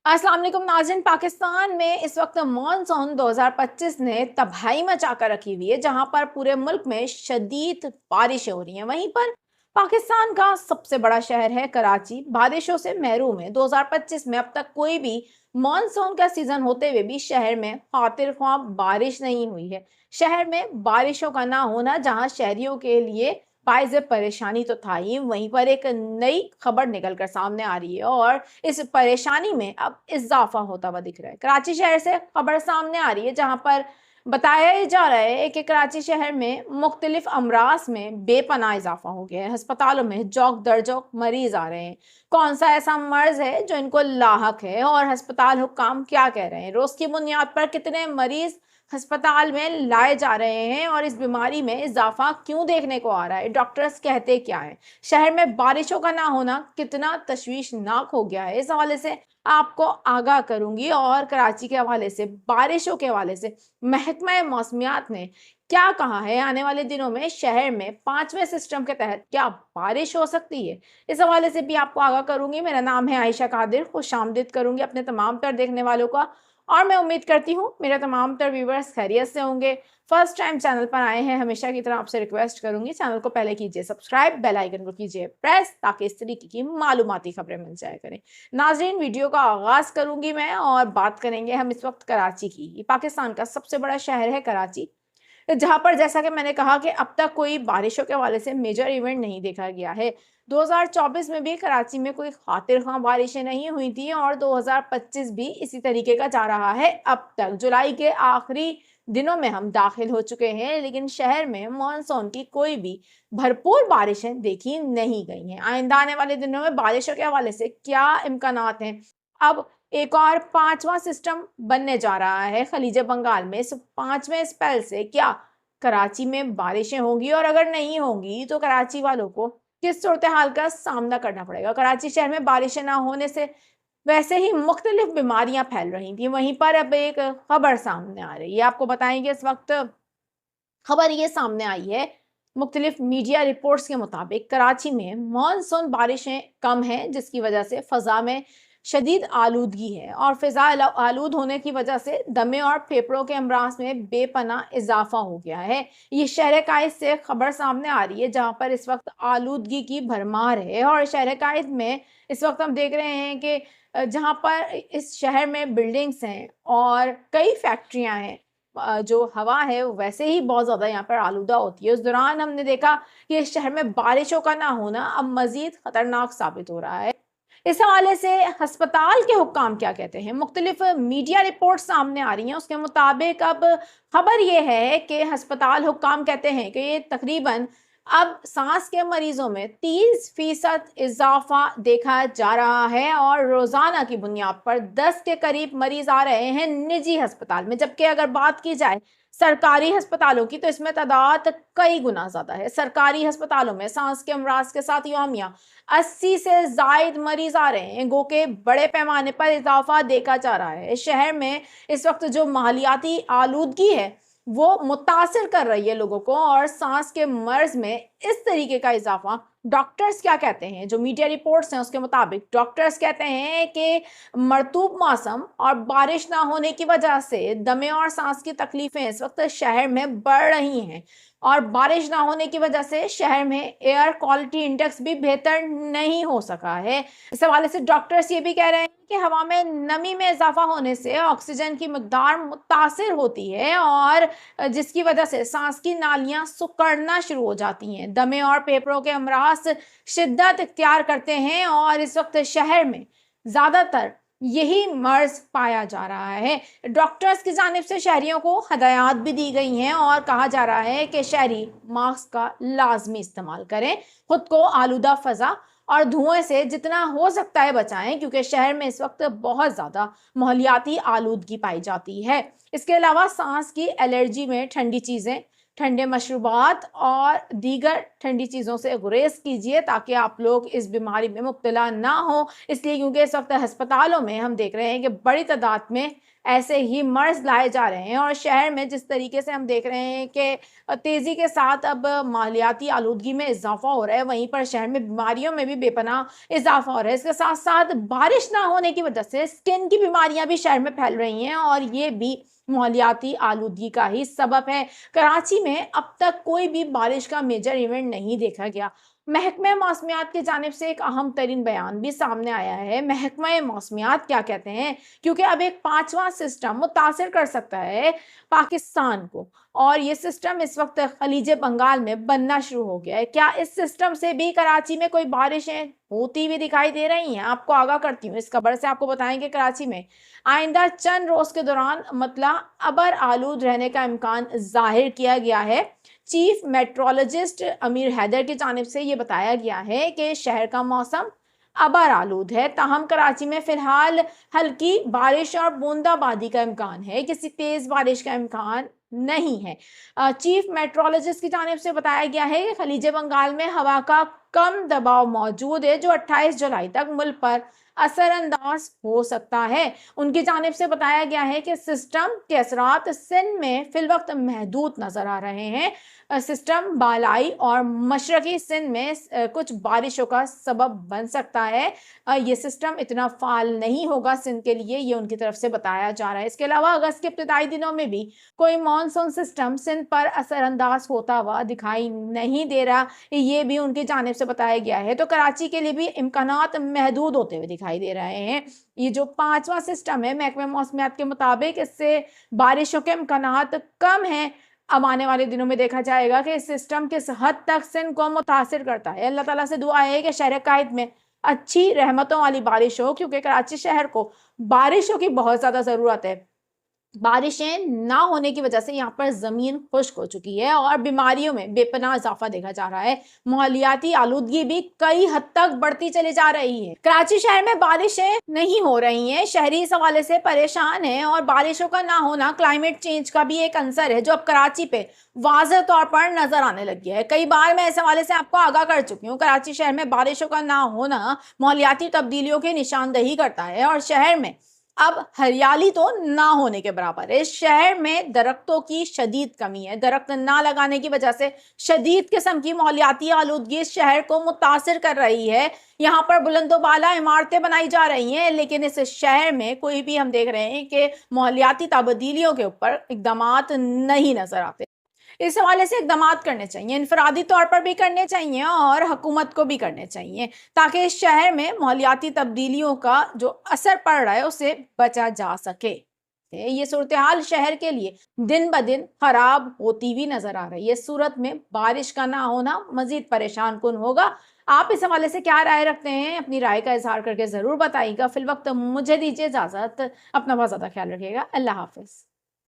अस्सलाम वालेकुम नाज़रीन। पाकिस्तान में इस वक्त मानसून 2025 ने तबाही मचा कर रखी हुई है, जहां पर पूरे मुल्क में शदीद बारिशें हो रही हैं। वहीं पर पाकिस्तान का सबसे बड़ा शहर है कराची, बारिशों से महरूम है। 2025 में अब तक कोई भी मानसून का सीजन होते हुए भी शहर में खातिर ख्वाह बारिश नहीं हुई है। शहर में बारिशों का ना होना जहां शहरियों के लिए बाइज़ परेशानी तो था ही, वहीं पर एक नई खबर निकल कर सामने आ रही है और इस परेशानी में अब इजाफा होता हुआ दिख रहा है। कराची शहर से खबर सामने आ रही है, जहां पर बताया जा रहा है कि कराची शहर में मुख्तलिफ अमराज में बेपनाह इजाफा हो गया है। अस्पतालों में जौक दर जौक मरीज आ रहे हैं। कौन सा ऐसा मर्ज है जो इनको लाहक है और अस्पताल हुक्काम क्या कह रहे हैं? रोज की बुनियाद पर कितने मरीज अस्पताल में लाए जा रहे हैं और इस बीमारी में इजाफा क्यों देखने को आ रहा है? डॉक्टर्स कहते क्या है? शहर में बारिशों का ना होना कितना तशवीशनाक हो गया है, इस हवाले से आपको आगाह करूंगी। और कराची के हवाले से, बारिशों के हवाले से महकमा मौसमियात ने क्या कहा है, आने वाले दिनों में शहर में 5वें सिस्टम के तहत क्या बारिश हो सकती है, इस हवाले से भी आपको आगाह करूंगी। मेरा नाम है आयशा कादिर। खुशामदीद करूंगी अपने तमाम तर देखने वालों का, और मैं उम्मीद करती हूँ मेरे तमाम तर व्यूवर्स खैरियत से होंगे। फर्स्ट टाइम चैनल पर आए हैं, हमेशा की तरह आपसे रिक्वेस्ट करूंगी, चैनल को पहले कीजिए सब्सक्राइब, बेल आइकन को कीजिए प्रेस, ताकि इस तरीके की मालूमाती खबरें मिल जाया करें। नाजरीन, वीडियो का आगाज करूंगी मैं और बात करेंगे हम इस वक्त कराची की। ये पाकिस्तान का सबसे बड़ा शहर है कराची, जहां पर जैसा कि मैंने कहा कि अब तक कोई बारिशों के हवाले से मेजर इवेंट नहीं देखा गया है। 2024 में भी कराची में कोई खातिर खां बारिशें नहीं हुई थी और 2025 भी इसी तरीके का जा रहा है। अब तक जुलाई के आखिरी दिनों में हम दाखिल हो चुके हैं, लेकिन शहर में मानसून की कोई भी भरपूर बारिशें देखी नहीं गई हैं। आइंदा आने वाले दिनों में बारिशों के हवाले से क्या इम्कानात हैं? अब एक और 5वां सिस्टम बनने जा रहा है खलीज बंगाल में। इस 5वें स्पेल से क्या कराची में बारिशें होंगी, और अगर नहीं होंगी तो कराची वालों को किस सूरत हाल का सामना करना पड़ेगा? कराची शहर में बारिशें ना होने से वैसे ही मुख्तलिफ बीमारियां फैल रही थी, वहीं पर अब एक खबर सामने आ रही है। आपको बताएंगे इस वक्त खबर ये सामने आई है, मुख्तलिफ मीडिया रिपोर्ट्स के मुताबिक कराची में मानसून बारिशें कम हैं, जिसकी वजह से फ़ज़ा में शदीद आलूदगी है और फ़िज़ा आलूद होने की वजह से दमे और फेफड़ों के अमराज में बेपनाह इजाफा हो गया है। ये शहर कायद से खबर सामने आ रही है, जहाँ पर इस वक्त आलूदगी की भरमार है। और शहर कायद में इस वक्त हम देख रहे हैं कि जहाँ पर इस शहर में बिल्डिंग्स हैं और कई फैक्ट्रियाँ हैं, जो हवा है वो वैसे ही बहुत ज़्यादा यहाँ पर आलूदा होती है। उस दौरान हमने देखा कि इस शहर में बारिशों का ना होना अब मज़ीद ख़तरनाक साबित हो रहा है। इस हवाले से अस्पताल के हुक्काम क्या कहते हैं? मुख्तलिफ मीडिया रिपोर्ट सामने आ रही हैं, उसके मुताबिक अब खबर ये है कि अस्पताल हुक्काम कहते हैं कि ये तकरीबन अब सांस के मरीजों में 30% इजाफा देखा जा रहा है और रोजाना की बुनियाद पर 10 के करीब मरीज आ रहे हैं निजी अस्पताल में। जबकि अगर बात की जाए सरकारी अस्पतालों की तो इसमें तादाद कई गुना ज्यादा है। सरकारी अस्पतालों में सांस के अमराज के साथ यौमिया 80 से जायद मरीज आ रहे हैं, गो के बड़े पैमाने पर इजाफा देखा जा रहा है। शहर में इस वक्त जो माहौलियाती आलूदगी है वो मुतासिर कर रही है लोगों को, और सांस के मर्ज में इस तरीके का इजाफा डॉक्टर्स क्या कहते हैं, जो मीडिया रिपोर्ट्स हैं उसके मुताबिक डॉक्टर्स कहते हैं कि मरतूब मौसम और बारिश ना होने की वजह से दमे और सांस की तकलीफें इस वक्त शहर में बढ़ रही हैं, और बारिश ना होने की वजह से शहर में एयर क्वालिटी इंडेक्स भी बेहतर नहीं हो सका है। इस हवाले से डॉक्टर्स ये भी कह रहे हैं कि हवा में नमी में इजाफा होने से ऑक्सीजन की मकदार मुतासिर होती है और जिसकी वजह से सांस की नालियां सिकुड़ना शुरू हो जाती हैं, दमे और फेफड़ों के अमराज शिद्दत इख्तियार करते हैं, और इस वक्त शहर में ज़्यादातर यही मर्ज पाया जा रहा है। डॉक्टर्स की जानिब से शहरियों को हदायत भी दी गई हैं और कहा जा रहा है कि शहरी मास्क का लाजमी इस्तेमाल करें, खुद को आलूदा फ़ज़ा और धुएं से जितना हो सकता है बचाएं, क्योंकि शहर में इस वक्त बहुत ज़्यादा माहौलियाती आलूदगी पाई जाती है। इसके अलावा सांस की एलर्जी में ठंडी चीज़ें, ٹھنڈے مشروبات اور دیگر ٹھنڈی چیزوں سے گریز کیجیے تاکہ آپ لوگ اس بیماری میں مبتلا نہ ہو، اس لیے کیونکہ اس وقت ہسپتالوں میں ہم دیکھ رہے ہیں کہ بڑی تعداد میں ایسے ہی مرض لائے جا رہے ہیں، اور شہر میں جس طریقے سے ہم دیکھ رہے ہیں کہ تیزی کے ساتھ اب ماحولیاتی آلودگی میں اضافہ ہو رہا ہے، وہیں پر شہر میں بیماریوں میں بھی بے پناہ اضافہ ہو رہا ہے۔ اس کے ساتھ ساتھ بارش نہ ہونے کی وجہ سے سکن کی بیماریاں بھی شہر میں پھیل رہی ہیں، اور یہ بھی ماحولیاتی آلودگی کا ہی سبب ہے۔ کراچی میں اب تک کوئی بھی بارش کا میجر ایونٹ نہیں دیکھا گیا۔ محکمہ موسمیات کی جانب سے ایک اہم ترین بیان بھی سامنے آیا ہے۔ محکمہ موسمیات کیا کہتے ہیں؟ کیونکہ اب ایک 5واں سسٹم متاثر کر سکتا ہے پاکستان کو، اور یہ سسٹم اس وقت خلیج بنگال میں بننا شروع ہو گیا ہے۔ کیا اس سسٹم سے بھی کراچی میں کوئی بارشیں ہوتی ہوئی دکھائی دے رہی ہیں؟ آپ کو آگاہ کرتی ہوں، اس خبر سے آپ کو بتائیں کہ کراچی میں آئندہ چند روز کے دوران مطلع ابر آلود رہنے کا امکان ظاہر کیا گیا ہے۔ چیف میٹرولوجسٹ امیر حیدر کی جانب سے یہ بتایا گیا ہے کہ شہر کا موسم ابر آلود ہے، تاہم کراچی میں فی الحال ہلکی بارش اور بوندا بادی کا امکان ہے، کسی تیز بارش کا امکان نہیں ہے۔ چیف میٹرولوجسٹ کی جانب سے بتایا گیا ہے کہ خلیج بنگال میں ہوا کا کم دباؤ موجود ہے جو 28 جولائی تک ملک پر اثر انداز ہو سکتا ہے۔ ان کی جانب سے بتایا گیا ہے کہ سسٹم کے اثرات سندھ میں فی الوقت محدود نظر آ رہے ہیں۔ سسٹم بالائی اور مشرقی سندھ میں کچھ بارشوں کا سبب بن سکتا ہے۔ یہ سسٹم اتنا فعال نہیں ہوگا سندھ کے لیے، یہ ان کی طرف سے بتایا جا رہا ہے۔ اس کے علاوہ اگست کے ابتدائی دنوں میں بھی کوئی مانسون سسٹم سندھ پر اثر انداز ہوتا ہوا دکھائی نہیں دے رہا، یہ بھی ان کی جانب سے بتایا گیا ہے۔ تو کراچی کے لیے بھی امکانات محدود ہوتے ہوئے دکھائی دے رہے ہیں۔ یہ جو 5واں سسٹم ہے، محکمہ موسمیات کے مطابق اس سے بارشوں کے امکانات کم ہیں۔ اب آنے والے دنوں میں دیکھا جائے گا کہ اس سسٹم کس حد تک سندھ کو متاثر کرتا ہے۔ اللہ تعالیٰ سے دعا ہے کہ شہر قائد میں اچھی رحمتوں والی بارش ہو، کیونکہ کراچی شہر کو بارشوں کی بہت زیادہ ضرورت ہے۔ بارشیں نہ ہونے کی وجہ سے یہاں پر زمین خشک ہو چکی ہے اور بیماریوں میں بے پناہ اضافہ دیکھا جا رہا ہے۔ ماحولیاتی آلودگی بھی کئی حد تک بڑھتی چلی جا رہی ہے۔ کراچی شہر میں بارشیں نہیں ہو رہی ہیں، شہری اس حوالے سے پریشان ہیں، اور بارشوں کا نہ ہونا کلائمیٹ چینج کا بھی ایک عنصر ہے جو اب کراچی پہ واضح طور پر نظر آنے لگ گیا ہے۔ کئی بار میں اس حوالے سے آپ کو آگاہ کر چکی ہوں، کراچی شہر میں بارشوں کا نہ ہونا ماحولیاتی تبدیلیوں کی نشاندہی کرتا ہے، اور شہر میں اب ہریالی تو نہ ہونے کے برابر ہے۔ شہر میں درختوں کی شدید کمی ہے، درخت نہ لگانے کی وجہ سے شدید قسم کی ماحولیاتی آلودگی اس شہر کو متاثر کر رہی ہے۔ یہاں پر بلند و بالا عمارتیں بنائی جا رہی ہیں، لیکن اس شہر میں کوئی بھی ہم دیکھ رہے ہیں کہ ماحولیاتی تبدیلیوں کے اوپر اقدامات نہیں نظر آتے۔ اس حوالے سے اقدامات کرنے چاہیے، انفرادی طور پر بھی کرنے چاہیے اور حکومت کو بھی کرنے چاہیے، تاکہ اس شہر میں ماحولیاتی تبدیلیوں کا جو اثر پڑ رہا ہے اسے بچا جا سکے۔ یہ صورتحال شہر کے لیے دن بدن خراب ہوتی ہوئی نظر آ رہی ہے۔ اس صورت میں بارش کا نہ ہونا مزید پریشان کن ہوگا۔ آپ اس حوالے سے کیا رائے رکھتے ہیں؟ اپنی رائے کا اظہار کر کے ضرور بتائیے گا۔ فی الوقت مجھے دیجیے اجازت، اپنا بہت زیادہ خیال رکھیے گا۔ اللہ حافظ۔